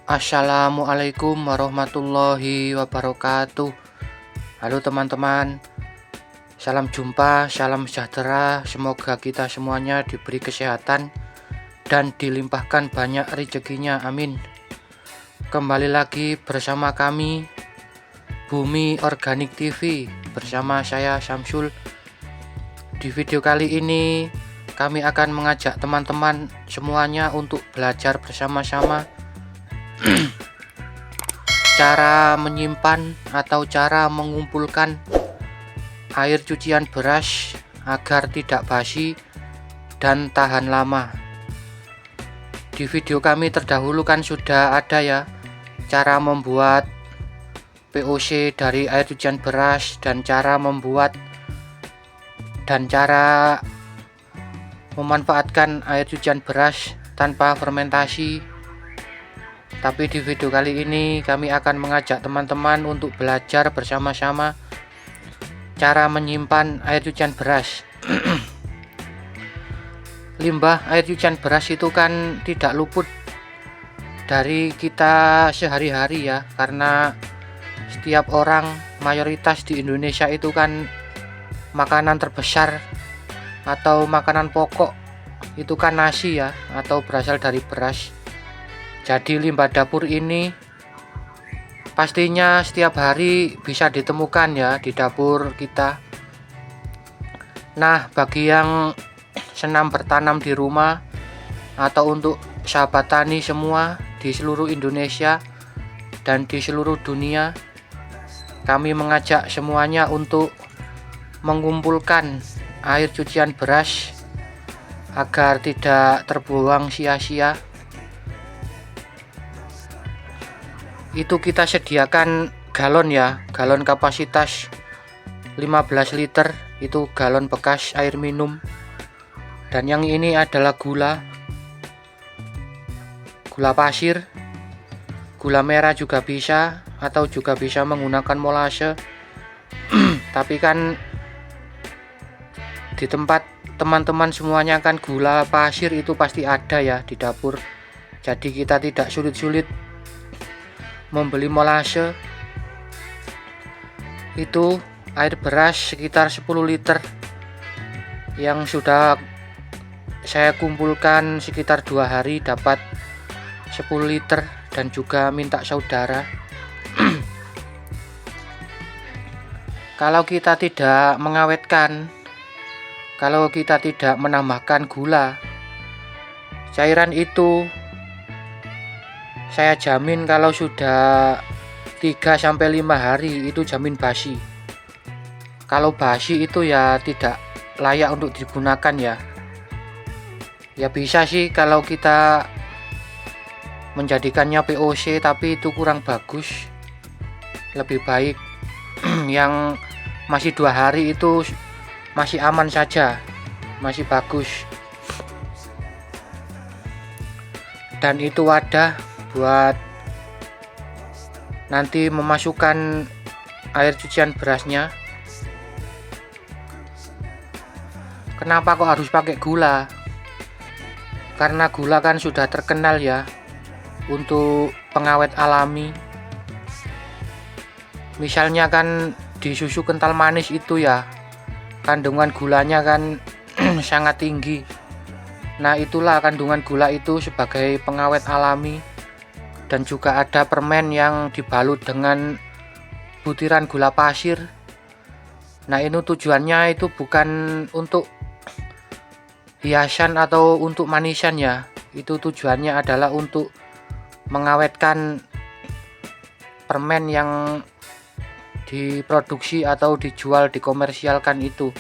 Assalamualaikum warahmatullahi wabarakatuh. Halo teman-teman, salam jumpa, salam sejahtera. Semoga kita semuanya diberi kesehatan dan dilimpahkan banyak rezekinya, amin. Kembali lagi bersama kami Bumi Organik TV, bersama saya Syamsul. Di video kali ini kami akan mengajak teman-teman semuanya untuk belajar bersama-sama cara menyimpan atau cara mengumpulkan air cucian beras agar tidak basi dan tahan lama. Di video kami terdahulu kan sudah ada ya cara membuat VOC dari air cucian beras dan cara membuat dan cara memanfaatkan air cucian beras tanpa fermentasi. Tapi di video kali ini kami akan mengajak teman-teman untuk belajar bersama-sama cara menyimpan air cucian beras. Limbah air cucian beras itu kan tidak luput dari kita sehari-hari ya, karena setiap orang mayoritas di Indonesia itu kan makanan terbesar atau makanan pokok itu kan nasi ya, atau berasal dari beras. Jadi limbah dapur ini pastinya setiap hari bisa ditemukan ya di dapur kita. Nah, bagi yang senang bertanam di rumah atau untuk sahabat tani semua di seluruh Indonesia dan di seluruh dunia, kami mengajak semuanya untuk mengumpulkan air cucian beras agar tidak terbuang sia-sia. Itu kita sediakan galon ya, galon kapasitas 15 liter, itu galon bekas air minum. Dan yang ini adalah gula pasir, gula merah juga bisa, atau juga bisa menggunakan molase. Tapi kan di tempat teman-teman semuanya kan gula pasir itu pasti ada ya di dapur. Jadi kita tidak sulit-sulit membeli molase. Itu air beras sekitar 10 liter yang sudah saya kumpulkan sekitar 2 hari dapat 10 liter, dan juga minta saudara. Kalau kita tidak mengawetkan, kalau kita tidak menambahkan gula, cairan itu saya jamin kalau sudah 3-5 hari itu jamin basi. Kalau basi itu ya tidak layak untuk digunakan ya. Ya bisa sih kalau kita menjadikannya VOC, tapi itu kurang bagus. Lebih baik yang masih 2 hari itu masih aman saja, masih bagus. Dan itu wadah buat nanti memasukkan air cucian berasnya. Kenapa kok harus pakai gula? Karena gula kan sudah terkenal ya untuk pengawet alami. Misalnya kan di susu kental manis itu ya, kandungan gulanya kan sangat tinggi. Nah, itulah kandungan gula itu sebagai pengawet alami. Dan juga ada permen yang dibalut dengan butiran gula pasir. Nah, ini tujuannya itu bukan untuk hiasan atau untuk manisan ya. Itu tujuannya adalah untuk mengawetkan permen yang diproduksi atau dijual, dikomersialkan itu.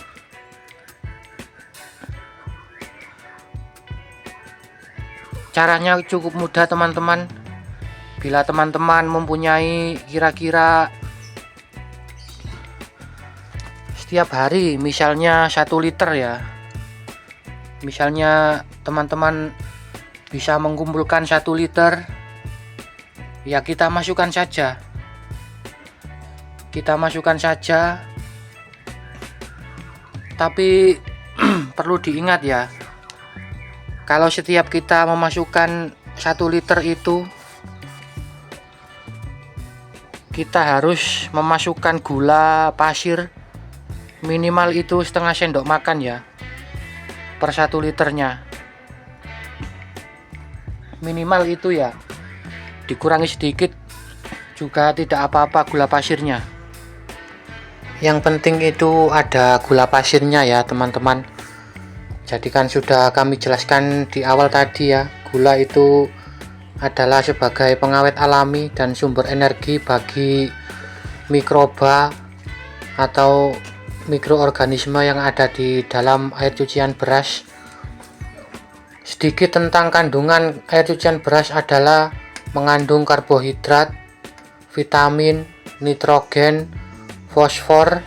Caranya cukup mudah teman-teman. Bila teman-teman mempunyai kira-kira setiap hari misalnya 1 liter ya, misalnya teman-teman bisa mengumpulkan 1 liter, ya kita masukkan saja, tapi perlu diingat ya, kalau setiap kita memasukkan 1 liter itu kita harus memasukkan gula pasir minimal itu setengah sendok makan ya per 1 liternya. Minimal itu ya, dikurangi sedikit juga tidak apa-apa gula pasirnya. Yang penting itu ada gula pasirnya ya teman-teman. Jadi kan sudah kami jelaskan di awal tadi ya, gula itu adalah sebagai pengawet alami dan sumber energi bagi mikroba atau mikroorganisme yang ada di dalam air cucian beras. Sedikit tentang kandungan air cucian beras adalah mengandung karbohidrat, vitamin, nitrogen, fosfor,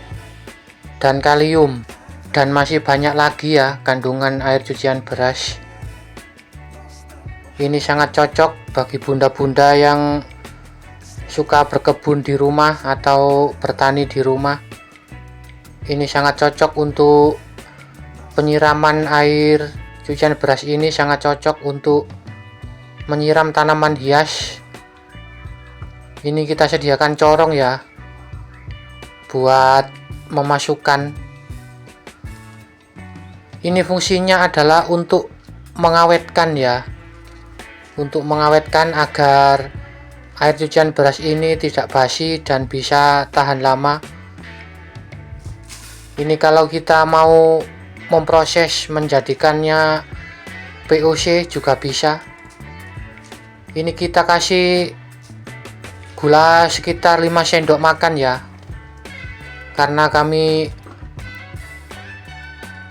dan kalium. Dan masih banyak lagi ya kandungan air cucian beras. Ini sangat cocok bagi bunda-bunda yang suka berkebun di rumah atau bertani di rumah. Ini sangat cocok untuk penyiraman air cucian beras ini, sangat cocok untuk menyiram tanaman hias. Ini kita sediakan corong ya buat memasukkan. Ini fungsinya adalah untuk mengawetkan ya, untuk mengawetkan agar air cucian beras ini tidak basi dan bisa tahan lama. Ini kalau kita mau memproses menjadikannya POC juga bisa. Ini kita kasih gula sekitar 5 sendok makan ya, karena kami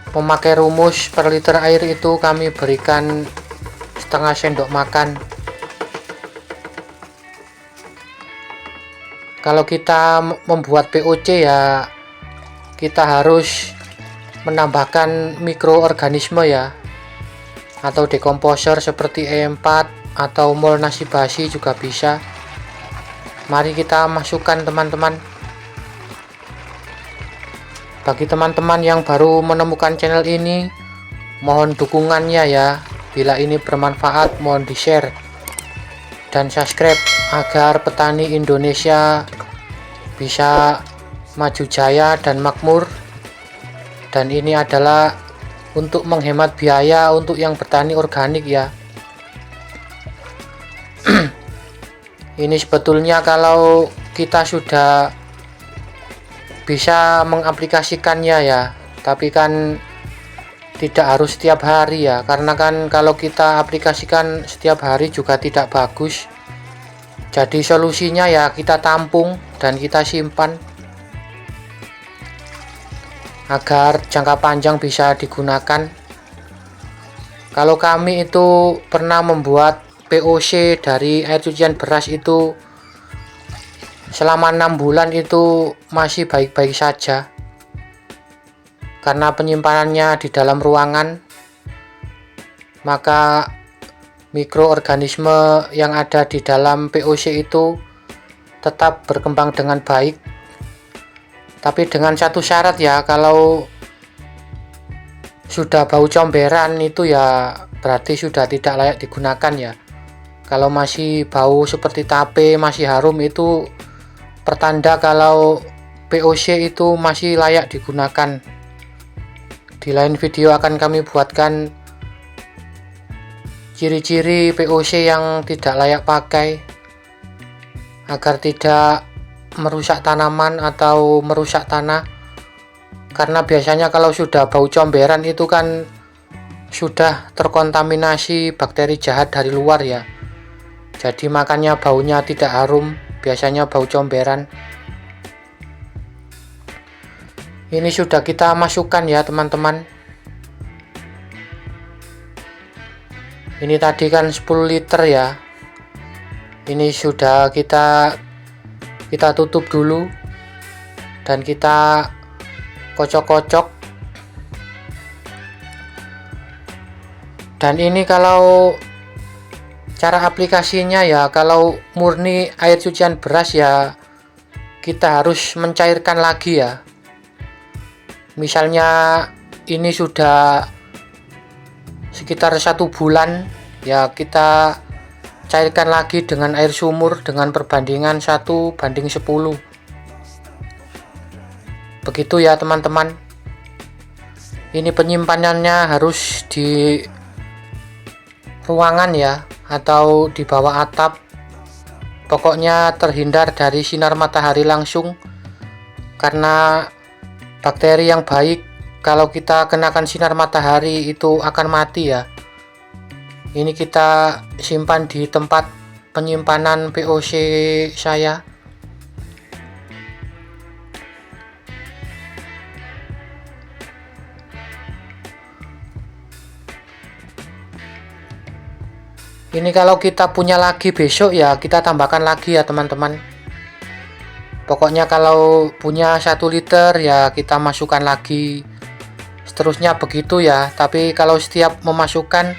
memakai rumus per liter air itu kami berikan setengah sendok makan. Kalau kita membuat POC ya, kita harus menambahkan mikroorganisme ya, atau dekomposer seperti E4 atau mol nasi basi juga bisa. Mari kita masukkan teman-teman. Bagi teman-teman yang baru menemukan channel ini, mohon dukungannya ya. Bila ini bermanfaat, mohon di share dan subscribe agar petani Indonesia bisa maju jaya dan makmur. Dan ini adalah untuk menghemat biaya untuk yang bertani organik ya. Ini sebetulnya kalau kita sudah bisa mengaplikasikannya ya, tapi kan tidak harus setiap hari ya, karena kan kalau kita aplikasikan setiap hari juga tidak bagus. Jadi solusinya ya kita tampung dan kita simpan agar jangka panjang bisa digunakan. Kalau kami itu pernah membuat POC dari air cucian beras itu selama 6 bulan itu masih baik-baik saja, karena penyimpanannya di dalam ruangan, maka mikroorganisme yang ada di dalam POC itu tetap berkembang dengan baik. Tapi dengan satu syarat ya, kalau sudah bau comberan itu ya berarti sudah tidak layak digunakan ya. Kalau masih bau seperti tape, masih harum, itu pertanda kalau POC itu masih layak digunakan. Di lain video akan kami buatkan ciri-ciri POC yang tidak layak pakai agar tidak merusak tanaman atau merusak tanah. Karena biasanya kalau sudah bau comberan itu kan sudah terkontaminasi bakteri jahat dari luar ya, jadi makanya baunya tidak harum, biasanya bau comberan. Ini sudah kita masukkan ya teman-teman. Ini tadi kan 10 liter ya, ini sudah kita tutup dulu dan kita kocok-kocok. Dan ini kalau cara aplikasinya ya, kalau murni air cucian beras ya kita harus mencairkan lagi ya. Misalnya ini sudah sekitar 1 bulan ya, kita cairkan lagi dengan air sumur dengan perbandingan 1:10. Begitu ya teman-teman. Ini penyimpanannya harus di ruangan ya, atau di bawah atap. Pokoknya terhindar dari sinar matahari langsung, karena bakteri yang baik kalau kita kenakan sinar matahari itu akan mati ya. Ini kita simpan di tempat penyimpanan POC saya. Ini kalau kita punya lagi besok ya kita tambahkan lagi ya teman-teman. Pokoknya kalau punya 1 liter ya kita masukkan lagi. Seterusnya begitu ya. Tapi kalau setiap memasukkan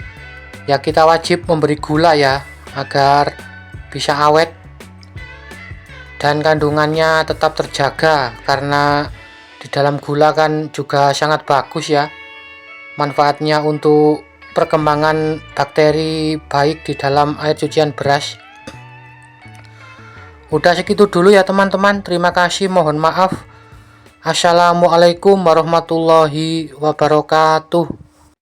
ya kita wajib memberi gula ya, agar bisa awet dan kandungannya tetap terjaga, karena di dalam gula kan juga sangat bagus ya manfaatnya untuk perkembangan bakteri baik di dalam air cucian beras. Udah segitu dulu ya teman-teman, terima kasih, mohon maaf. Assalamualaikum warahmatullahi wabarakatuh.